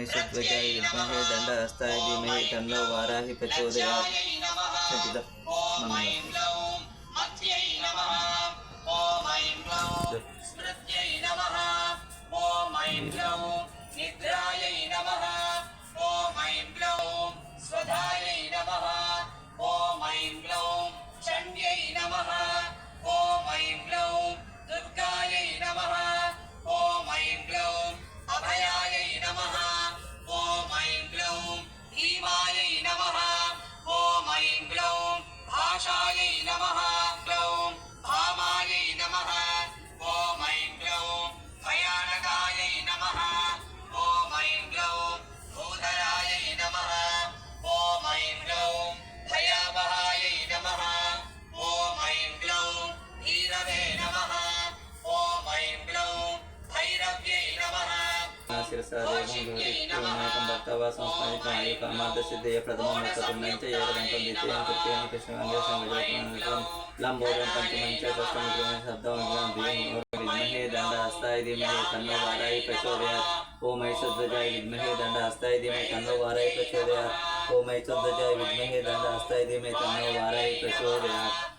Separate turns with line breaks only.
महिषध्वजाय विद्महे दण्डहस्ताय धीमहि तन्नो वाराहि प्रचोदयात्।
निद्रायै नमः। ॐ ऐं ग्लौं स्वधायै नमः। ॐ ऐं ग्लौं चण्ड्यै नमः। ॐ ऐं ग्लौं दुर्गायै नमः। ॐ ऐं ग्लौं अभयायै नमः। ॐ ऐं ग्लौं भीमायै नमः। ॐ ऐं ग्लौं भाषायै नमः। ग्लौं भामायै नमः। ॐ ऐं ग्लौं भयानकायै नमः। ॐ ऐं ग्लौं भूधरायै नमः। ॐ ऐं ग्लौं भयावहायै नमः। ॐ ऐं ग्लौं भीरवे नमः। ॐ ऐं ग्लौं भैरव्यै नमः।
भक्तवासंस्मरितमायुकामादसिद्धये प्रथमं मतपुण्यं च एकदन्तं द्वितीयं तृतीयं कृष्णगङ्गे संवजोत्तमं लम्बोदरं पञ्चमं च षष्ठं शब्दं विद्महे दण्डहस्ताय धीमहि तन्नो वाराहि प्रचोदयात्। ॐ महिषध्वजाय विद्महे दण्डहस्ताय धीमहि तन्नो वाराहि प्रचोदयात्। ॐ महिषध्वजाय विद्महे दण्डहस्ताय धीमहि तन्नो वाराहि प्रचोदयात्।